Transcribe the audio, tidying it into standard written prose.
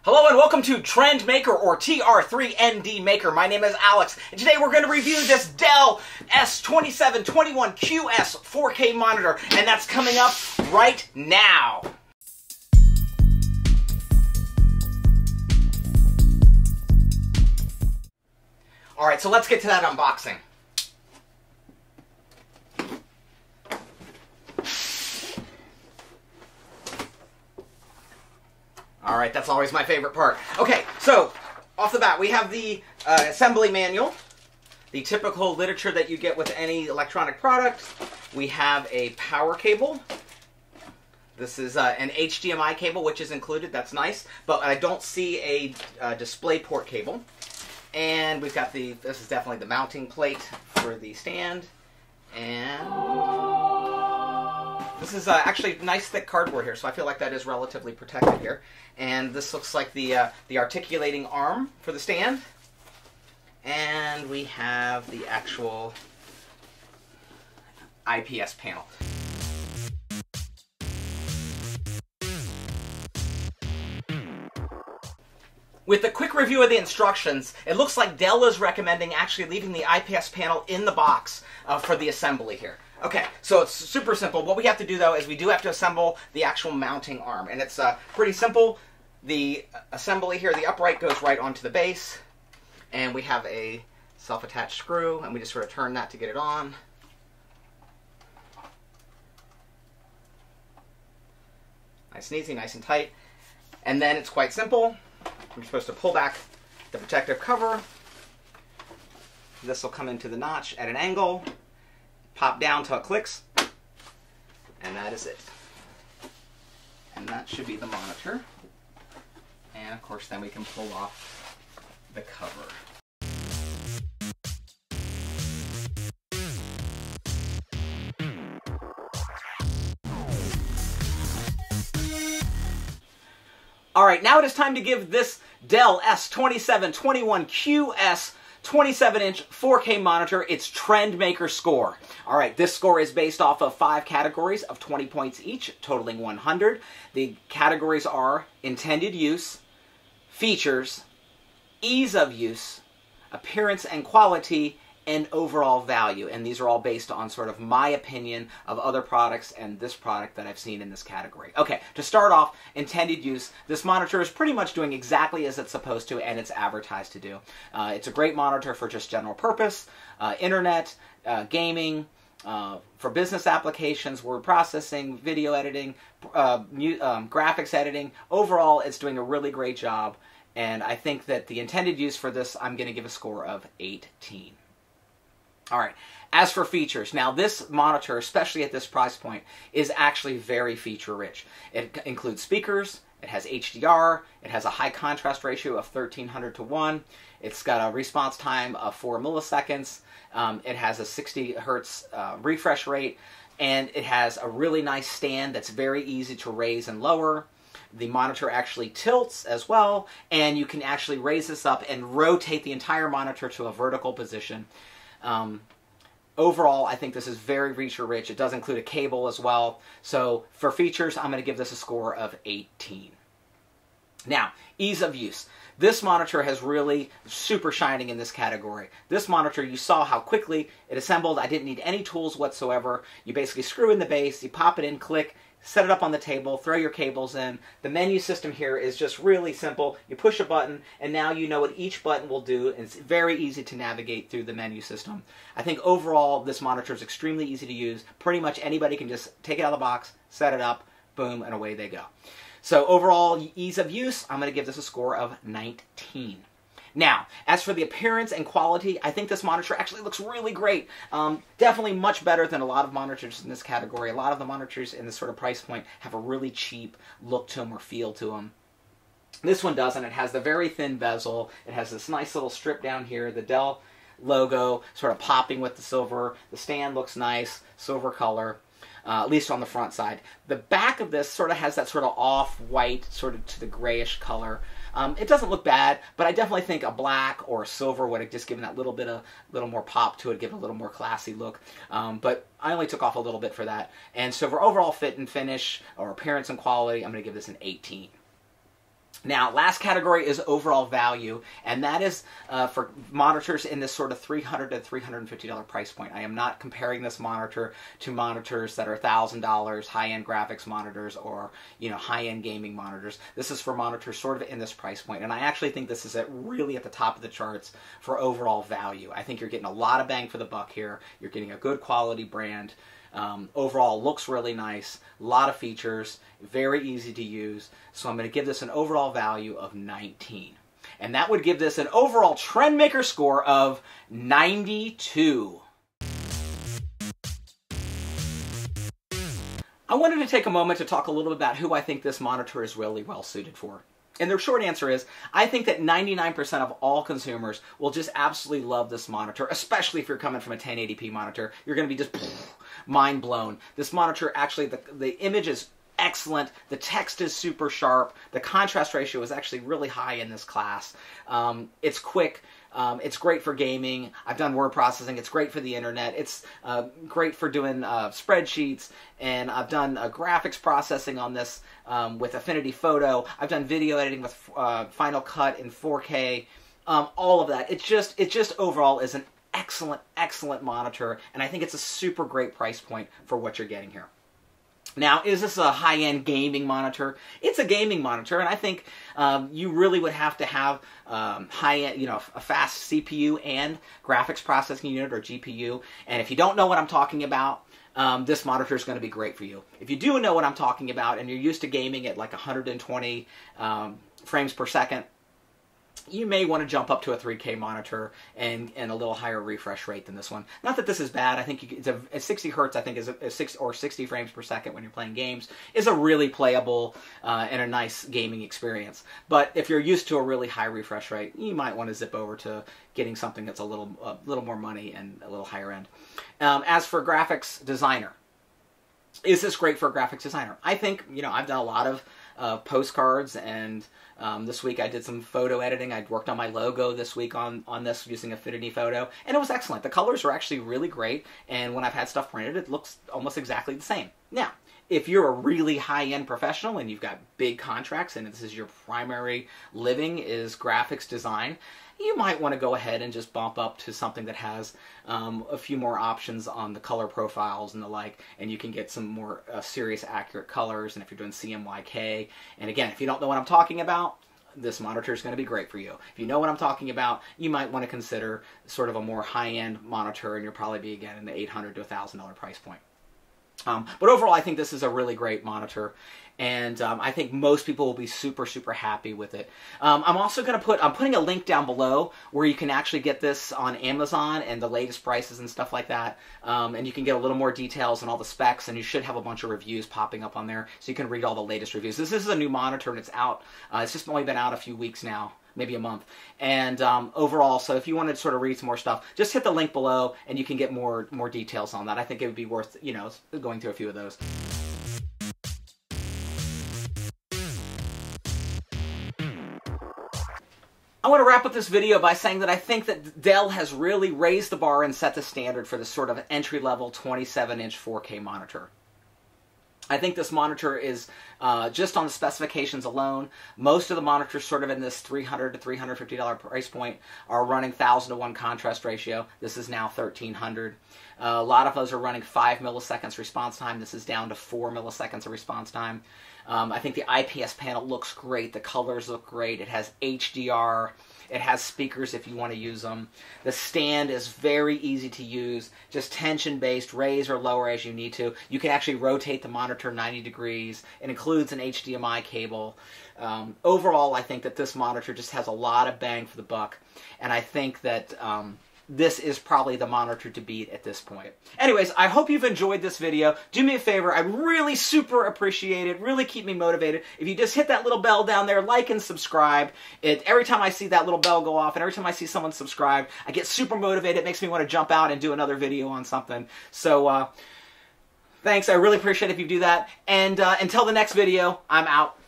Hello and welcome to Trendmaker or TR3ND Maker. My name is Alex, and today we're going to review this DELL S2721QS 4K monitor, and that's coming up right now. Alright, so let's get to that unboxing. Alright, that's always my favorite part. Okay, so, off the bat, we have the assembly manual, the typical literature that you get with any electronic product. We have a power cable. This is an HDMI cable, which is included. That's nice, but I don't see a display port cable. And we've got this is definitely the mounting plate for the stand. And this is actually nice thick cardboard here, so I feel like that is relatively protected here. And this looks like the articulating arm for the stand. And we have the actual IPS panel. With a quick review of the instructions, it looks like Dell is recommending actually leaving the IPS panel in the box for the assembly here. Okay, so it's super simple. What we have to do, though, is we do have to assemble the actual mounting arm. And it's pretty simple. The assembly here, the upright, goes right onto the base. And we have a self-attached screw, and we just sort of turn that to get it on. Nice and easy, nice and tight. And then it's quite simple. We're supposed to pull back the protective cover. This will come into the notch at an angle, pop down till it clicks, and that is it. And that should be the monitor. And of course then we can pull off the cover. Alright, now it is time to give this DELL S2721QS 27-inch 4K monitor its Trendmaker Score. Alright, this score is based off of 5 categories of 20 points each, totaling 100. The categories are intended use, features, ease of use, appearance and quality, and overall value. And these are all based on sort of my opinion of other products and this product that I've seen in this category. Okay, to start off, intended use. This monitor is pretty much doing exactly as it's supposed to and it's advertised to do. It's a great monitor for just general purpose, internet, gaming, for business applications, word processing, video editing, graphics editing. Overall, it's doing a really great job. And I think that the intended use for this, I'm going to give a score of 18. Alright, as for features, now this monitor, especially at this price point, is actually very feature-rich. It includes speakers, it has HDR, it has a high contrast ratio of 1300 to 1, it's got a response time of 4 milliseconds, it has a 60 hertz refresh rate, and it has a really nice stand that's very easy to raise and lower. The monitor actually tilts as well, and you can actually raise this up and rotate the entire monitor to a vertical position. Overall, I think this is very feature-rich. It does include a cable as well. So for features, I'm going to give this a score of 18. Now, ease of use. This monitor has really super shining in this category. This monitor, you saw how quickly it assembled. I didn't need any tools whatsoever. You basically screw in the base, you pop it in, click, set it up on the table, throw your cables in. The menu system here is just really simple. You push a button, and now you know what each button will do, and it's very easy to navigate through the menu system. I think overall, this monitor is extremely easy to use. Pretty much anybody can just take it out of the box, set it up, boom, and away they go. So overall, ease of use, I'm going to give this a score of 19. Now, as for the appearance and quality, I think this monitor actually looks really great. Definitely much better than a lot of monitors in this category. A lot of the monitors in this sort of price point have a really cheap look to them or feel to them. This one doesn't. It has the very thin bezel. It has this nice little strip down here, the Dell logo sort of popping with the silver. The stand looks nice, silver color. At least on the front side. The back of this sort of has that sort of off-white, sort of to the grayish color. It doesn't look bad, but I definitely think a black or a silver would have just given that little more pop to it, give it a little more classy look. But I only took off a little bit for that. And so for overall fit and finish, or appearance and quality, I'm going to give this an 18. Now, last category is overall value, and that is for monitors in this sort of $300 to $350 price point. I am not comparing this monitor to monitors that are $1,000 high-end graphics monitors or, you know, high-end gaming monitors. This is for monitors sort of in this price point, and I actually think this is really at the top of the charts for overall value. I think you're getting a lot of bang for the buck here. You're getting a good quality brand. Overall, looks really nice, a lot of features, very easy to use. So I'm going to give this an overall value of 19. And that would give this an overall Trendmaker score of 92. I wanted to take a moment to talk a little bit about who I think this monitor is really well suited for. And the short answer is, I think that 99% of all consumers will just absolutely love this monitor, especially if you're coming from a 1080p monitor. You're going to be just mind blown. This monitor, actually, the image is excellent. The text is super sharp. The contrast ratio is actually really high in this class. It's quick. It's great for gaming. I've done word processing. It's great for the internet. It's great for doing spreadsheets. And I've done graphics processing on this with Affinity Photo. I've done video editing with Final Cut in 4K. All of that. It just overall is an excellent, excellent monitor. And I think it's a super great price point for what you're getting here. Now, is this a high-end gaming monitor? It's a gaming monitor, and I think you really would have to have high-end, you know, a fast CPU and graphics processing unit, or GPU. And if you don't know what I'm talking about, this monitor is going to be great for you. If you do know what I'm talking about, and you're used to gaming at like 120 frames per second, you may want to jump up to a 3K monitor and a little higher refresh rate than this one. Not that this is bad. I think it's a 60 hertz. I think is a 60 frames per second when you're playing games is a really playable and a nice gaming experience. But if you're used to a really high refresh rate, you might want to zip over to getting something that's a little more money and a little higher end. As for graphics designer, is this great for a graphics designer? I think, you know, I've done a lot of postcards, and this week I did some photo editing. I worked on my logo this week on this using Affinity Photo, and it was excellent. The colors are actually really great, and when I've had stuff printed, it looks almost exactly the same. Now, if you're a really high-end professional and you've got big contracts and this is your primary living is graphics design, you might want to go ahead and just bump up to something that has a few more options on the color profiles and the like, and you can get some more serious, accurate colors. And if you're doing CMYK, and again, if you don't know what I'm talking about, this monitor is going to be great for you. If you know what I'm talking about, you might want to consider sort of a more high-end monitor, and you'll probably be, again, in the $800 to $1,000 price point. But overall, I think this is a really great monitor, and I think most people will be super, super happy with it. I'm also going to I'm putting a link down below where you can actually get this on Amazon and the latest prices and stuff like that, and you can get a little more details and all the specs, and you should have a bunch of reviews popping up on there, so you can read all the latest reviews. This is a new monitor, and it's out. It's just only been out a few weeks now, maybe a month. And overall, so if you want to sort of read some more stuff, just hit the link below and you can get more details on that. I think it would be worth, you know, going through a few of those. I want to wrap up this video by saying that I think that Dell has really raised the bar and set the standard for this sort of entry-level 27-inch 4K monitor. I think this monitor is, just on the specifications alone, most of the monitors sort of in this $300 to $350 price point are running 1000 to 1 contrast ratio. This is now 1300. A lot of those are running 5 milliseconds response time. This is down to 4 milliseconds of response time. I think the IPS panel looks great. The colors look great. It has HDR. It has speakers if you want to use them. The stand is very easy to use, just tension-based, raise or lower as you need to. You can actually rotate the monitor 90 degrees. It includes an HDMI cable. Overall, I think that this monitor just has a lot of bang for the buck, and I think that this is probably the monitor to beat at this point. Anyways, I hope you've enjoyed this video. Do me a favor, I'd really super appreciate it, really keep me motivated. If you just hit that little bell down there, like and subscribe. Every time I see that little bell go off and every time I see someone subscribe, I get super motivated. It makes me want to jump out and do another video on something. So, thanks, I really appreciate it if you do that. And until the next video, I'm out.